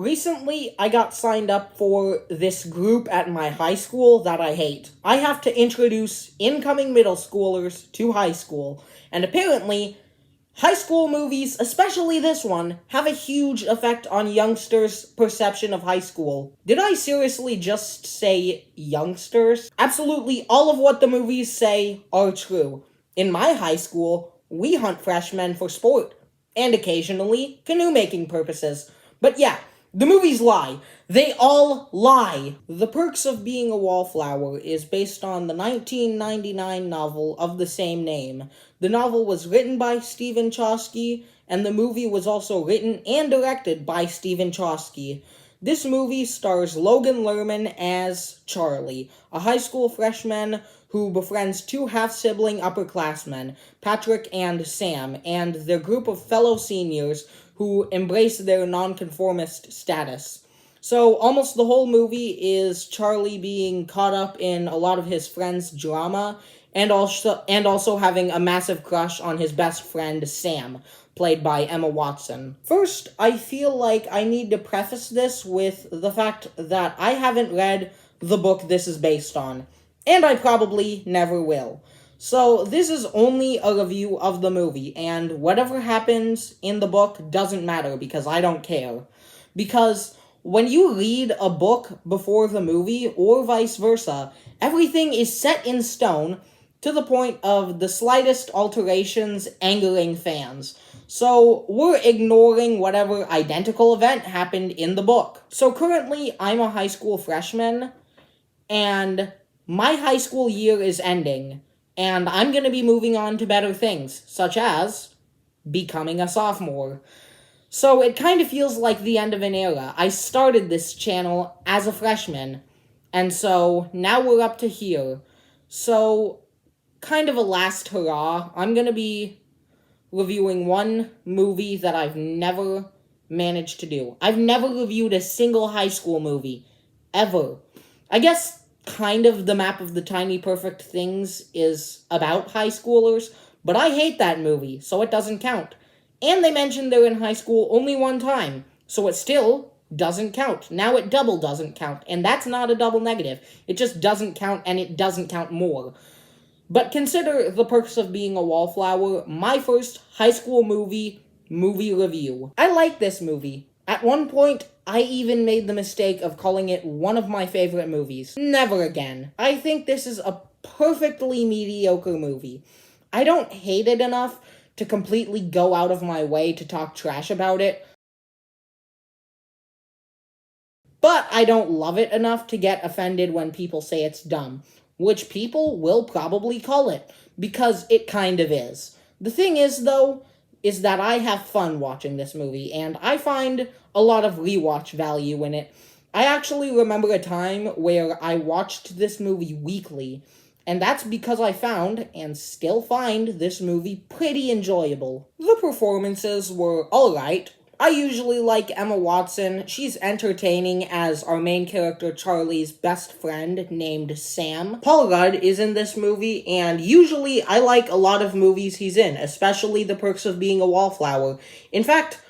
Recently, I got signed up for this group at my high school that I hate. I have to introduce incoming middle schoolers to high school, and apparently, high school movies, especially this one, have a huge effect on youngsters' perception of high school. Did I seriously just say youngsters? Absolutely all of what the movies say are true. In my high school, we hunt freshmen for sport, and occasionally canoe-making purposes. But yeah, the movies lie. They all lie. The Perks of Being a Wallflower is based on the 1999 novel of the same name. The novel was written by Chbosky, and the movie was also written and directed by Chbosky. This movie stars Logan Lerman as Charlie, a high school freshman who befriends two half-sibling upperclassmen, Patrick and Sam, and their group of fellow seniors who embrace their nonconformist status. So almost the whole movie is Charlie being caught up in a lot of his friends' drama, and also having a massive crush on his best friend Sam, played by Emma Watson. First, I feel like I need to preface this with the fact that I haven't read the book this is based on, and I probably never will. So this is only a review of the movie, and whatever happens in the book doesn't matter because I don't care. Because when you read a book before the movie, or vice versa, everything is set in stone to the point of the slightest alterations angering fans. So we're ignoring whatever identical event happened in the book. So currently, I'm a high school freshman, and my high school year is ending, and I'm going to be moving on to better things, such as becoming a sophomore. So it kind of feels like the end of an era. I started this channel as a freshman, and so now we're up to here. So, kind of a last hurrah. I'm going to be reviewing one movie that I've never managed to do. I've never reviewed a single high school movie, ever. I guess kind of the Map of the Tiny Perfect Things is about high schoolers, but I hate that movie, so it doesn't count. And they mentioned they're in high school only one time, so it still doesn't count. Now it double doesn't count, and that's not a double negative. It just doesn't count, and it doesn't count more. But consider The Perks of Being a Wallflower my first high school movie review. I like this movie. At one point, I even made the mistake of calling it one of my favorite movies. Never again. I think this is a perfectly mediocre movie. I don't hate it enough to completely go out of my way to talk trash about it, but I don't love it enough to get offended when people say it's dumb, which people will probably call it, because it kind of is. The thing is, though, is that I have fun watching this movie, and I find a lot of rewatch value in it. I actually remember a time where I watched this movie weekly, and that's because I found, and still find, this movie pretty enjoyable. The performances were alright. I usually like Emma Watson. She's entertaining as our main character Charlie's best friend named Sam. Paul Rudd is in this movie, and usually I like a lot of movies he's in, especially The Perks of Being a Wallflower. In fact,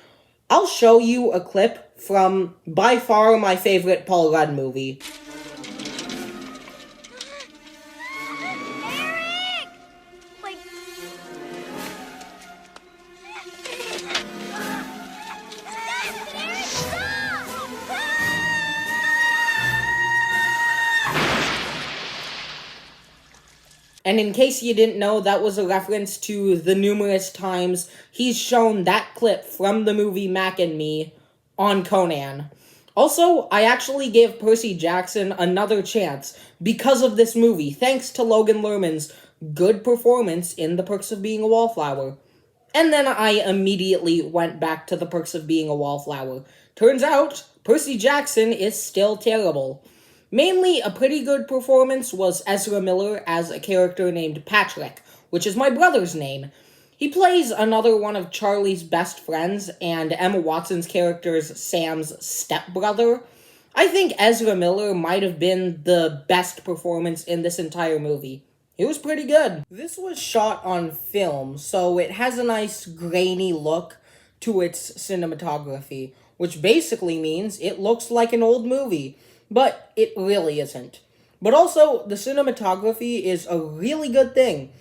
I'll show you a clip from by far my favorite Paul Rudd movie. And in case you didn't know, that was a reference to the numerous times he's shown that clip from the movie Mac and Me on Conan. Also, I actually gave Percy Jackson another chance because of this movie, thanks to Logan Lerman's good performance in The Perks of Being a Wallflower. And then I immediately went back to The Perks of Being a Wallflower. Turns out, Percy Jackson is still terrible. Mainly, a pretty good performance was Ezra Miller as a character named Patrick, which is my brother's name. He plays another one of Charlie's best friends and Emma Watson's character's Sam's stepbrother. I think Ezra Miller might have been the best performance in this entire movie. It was pretty good. This was shot on film, so it has a nice grainy look to its cinematography, which basically means it looks like an old movie, but it really isn't. But also, the cinematography is a really good thing.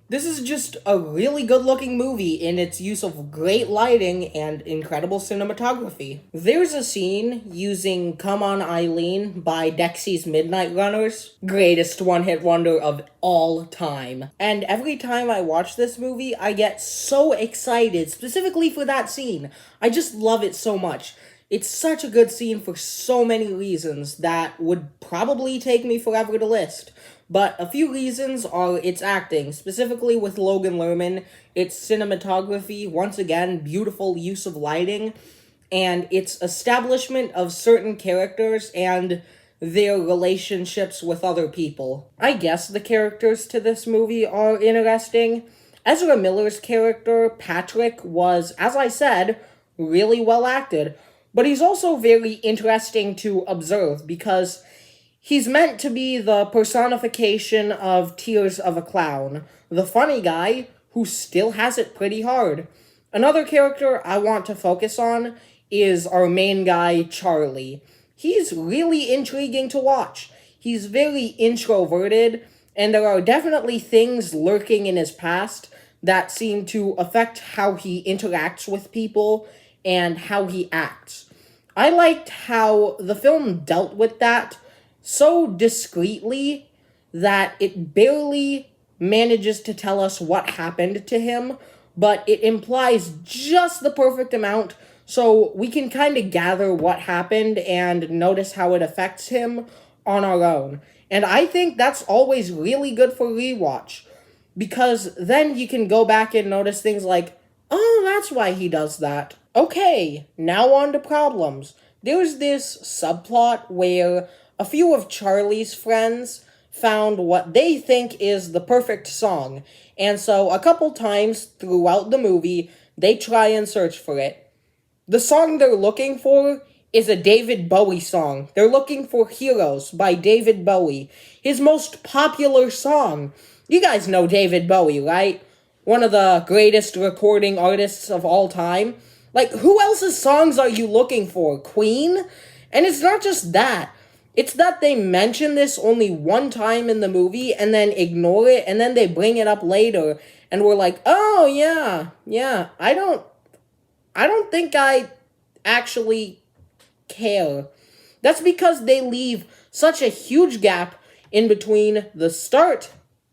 This is just a really good looking movie in its use of great lighting and incredible cinematography. There's a scene using Come On Eileen by Dexy's Midnight Runners, greatest one-hit wonder of all time. And every time I watch this movie, I get so excited, specifically for that scene. I just love it so much. It's such a good scene for so many reasons that would probably take me forever to list. But a few reasons are its acting, specifically with Logan Lerman, its cinematography, once again, beautiful use of lighting, and its establishment of certain characters and their relationships with other people. I guess the characters to this movie are interesting. Ezra Miller's character, Patrick, was, as I said, really well acted, but he's also very interesting to observe because he's meant to be the personification of Tears of a Clown, the funny guy who still has it pretty hard. Another character I want to focus on is our main guy, Charlie. He's really intriguing to watch. He's very introverted, and there are definitely things lurking in his past that seem to affect how he interacts with people and how he acts. I liked how the film dealt with that so discreetly that it barely manages to tell us what happened to him, but it implies just the perfect amount so we can kind of gather what happened and notice how it affects him on our own. And I think that's always really good for rewatch, because then you can go back and notice things like, oh, that's why he does that. Okay, now on to problems. There's this subplot where a few of Charlie's friends found what they think is the perfect song, and so a couple times throughout the movie, they try and search for it. The song they're looking for is a David Bowie song. They're looking for Heroes by David Bowie, his most popular song. You guys know David Bowie, right? One of the greatest recording artists of all time. Like, who else's songs are you looking for? Queen? And it's not just that. It's that they mention this only one time in the movie and then ignore it, and then they bring it up later, and we're like, oh, yeah, I don't think I actually care. That's because they leave such a huge gap in between the start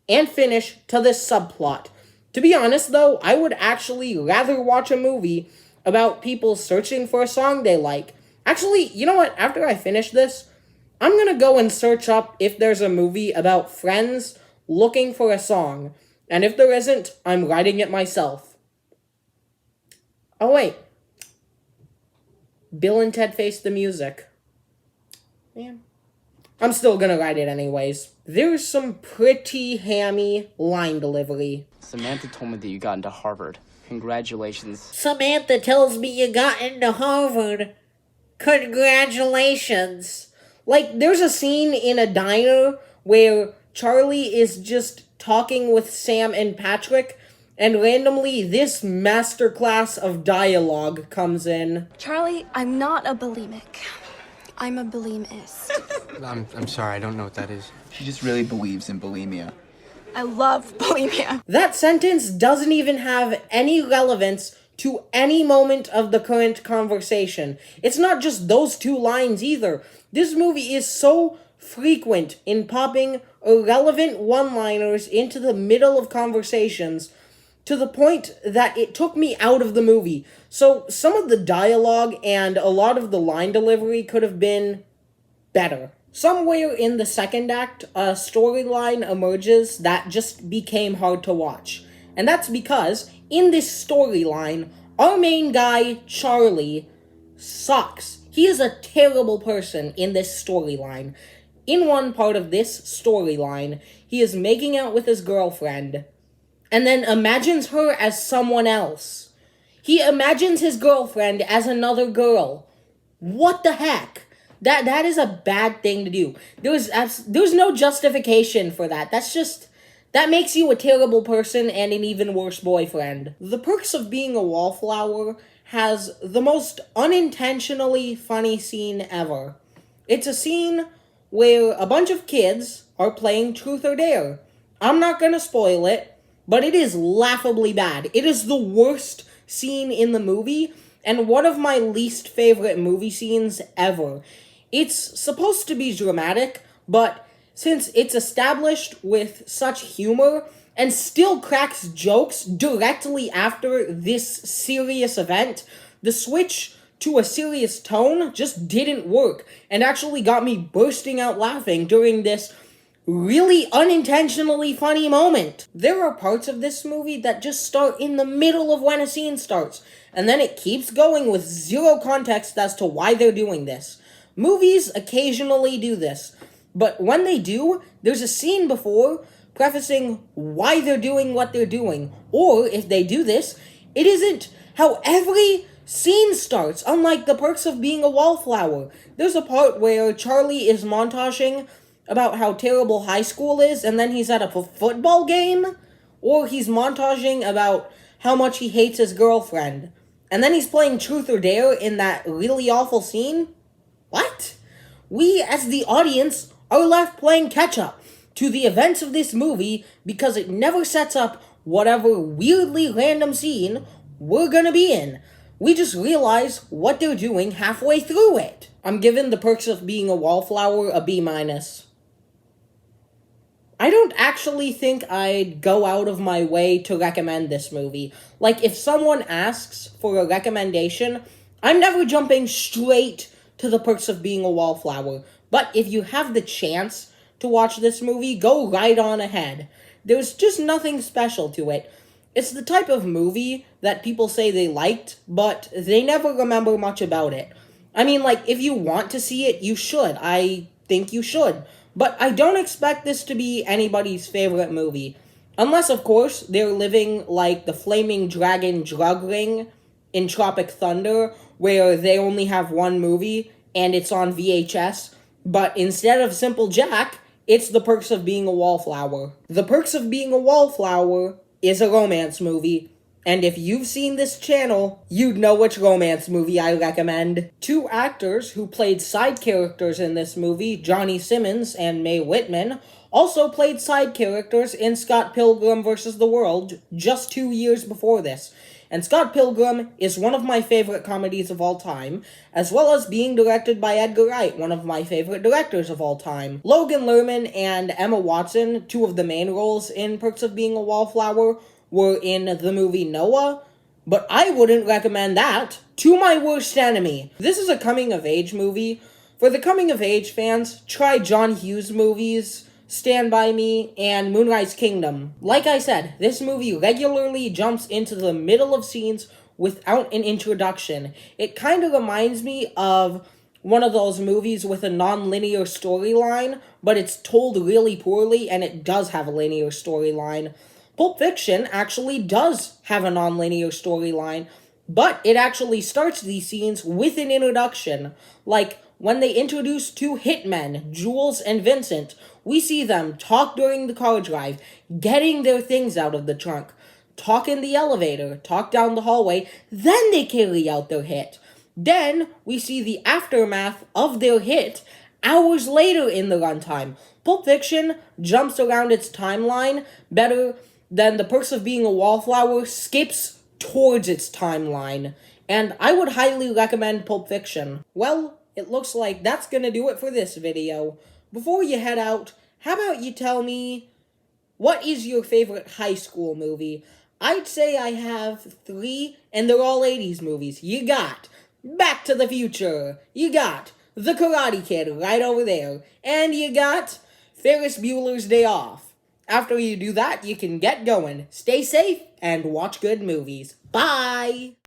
and finish to this subplot. To be honest, though, I would actually rather watch a movie about people searching for a song they like. Actually, you know what? After I finish this, I'm gonna go and search up if there's a movie about friends looking for a song. And if there isn't, I'm writing it myself. Oh, wait. Bill and Ted Face the Music. Man. I'm still gonna write it anyways. There's some pretty hammy line delivery. Samantha told me that you got into Harvard. Congratulations. Samantha tells me you got into Harvard. Congratulations. Like, there's a scene in a diner where Charlie is just talking with Sam and Patrick, and randomly this masterclass of dialogue comes in. Charlie, I'm not a bulimic. I'm a bulimist. I'm sorry, I don't know what that is. She just really believes in bulimia. I love bulimia. That sentence doesn't even have any relevance to any moment of the current conversation. It's not just those two lines either. This movie is so frequent in popping irrelevant one-liners into the middle of conversations to the point that it took me out of the movie. So some of the dialogue and a lot of the line delivery could have been better. Somewhere in the second act, a storyline emerges that just became hard to watch. And that's because, in this storyline, our main guy, Charlie, sucks. He is a terrible person in this storyline. In one part of this storyline, he is making out with his girlfriend, and then imagines her as someone else. He imagines his girlfriend as another girl. What the heck? That is a bad thing to do. There's no justification for that. That makes you a terrible person and an even worse boyfriend. The perks of being a wallflower has the most unintentionally funny scene ever. It's a scene where a bunch of kids are playing Truth or Dare. I'm not gonna spoil it, but it is laughably bad. It is the worst scene in the movie, and one of my least favorite movie scenes ever. It's supposed to be dramatic, but since it's established with such humor and still cracks jokes directly after this serious event, the switch to a serious tone just didn't work and actually got me bursting out laughing during this really unintentionally funny moment. There are parts of this movie that just start in the middle of when a scene starts, and then it keeps going with zero context as to why they're doing this. Movies occasionally do this, but when they do, there's a scene before prefacing why they're doing what they're doing. Or, if they do this, it isn't how every scene starts, unlike The Perks of Being a Wallflower. There's a part where Charlie is montaging about how terrible high school is, and then he's at a football game, or he's montaging about how much he hates his girlfriend, and then he's playing Truth or Dare in that really awful scene. What? We, as the audience, are left playing catch-up to the events of this movie because it never sets up whatever weirdly random scene we're gonna be in. We just realize what they're doing halfway through it. I'm giving The Perks of Being a Wallflower a B-. I don't actually think I'd go out of my way to recommend this movie. Like, if someone asks for a recommendation, I'm never jumping straight to The Perks of Being a Wallflower. But if you have the chance to watch this movie, go right on ahead. There's just nothing special to it. It's the type of movie that people say they liked, but they never remember much about it. I mean, like, if you want to see it, you should. I think you should. But I don't expect this to be anybody's favorite movie. Unless, of course, they're living like the Flaming Dragon drug ring in Tropic Thunder, where they only have one movie, and it's on VHS. But instead of Simple Jack, it's The Perks of Being a Wallflower. The Perks of Being a Wallflower is a romance movie. And if you've seen this channel, you'd know which romance movie I recommend. Two actors who played side characters in this movie, Johnny Simmons and Mae Whitman, also played side characters in Scott Pilgrim vs. the World just 2 years before this. And Scott Pilgrim is one of my favorite comedies of all time, as well as being directed by Edgar Wright, one of my favorite directors of all time. Logan Lerman and Emma Watson, two of the main roles in Perks of Being a Wallflower, were in the movie Noah, but I wouldn't recommend that to my worst enemy. This is a coming-of-age movie. For the coming-of-age fans, try John Hughes movies, Stand By Me, and Moonrise Kingdom. Like I said, this movie regularly jumps into the middle of scenes without an introduction. It kind of reminds me of one of those movies with a non-linear storyline, but it's told really poorly, and it does have a linear storyline. Pulp Fiction actually does have a non-linear storyline, but it actually starts these scenes with an introduction. Like, when they introduce two hitmen, Jules and Vincent, we see them talk during the car drive, getting their things out of the trunk, talk in the elevator, talk down the hallway, then they carry out their hit. Then, we see the aftermath of their hit hours later in the runtime. Pulp Fiction jumps around its timeline better than The Perks of Being a Wallflower skips towards its timeline, and I would highly recommend Pulp Fiction. Well, it looks like that's gonna do it for this video. Before you head out, how about you tell me, what is your favorite high school movie? I'd say I have 3, and they're all 80s movies. You got Back to the Future, you got The Karate Kid right over there, and you got Ferris Bueller's Day Off. After you do that, you can get going. Stay safe and watch good movies. Bye!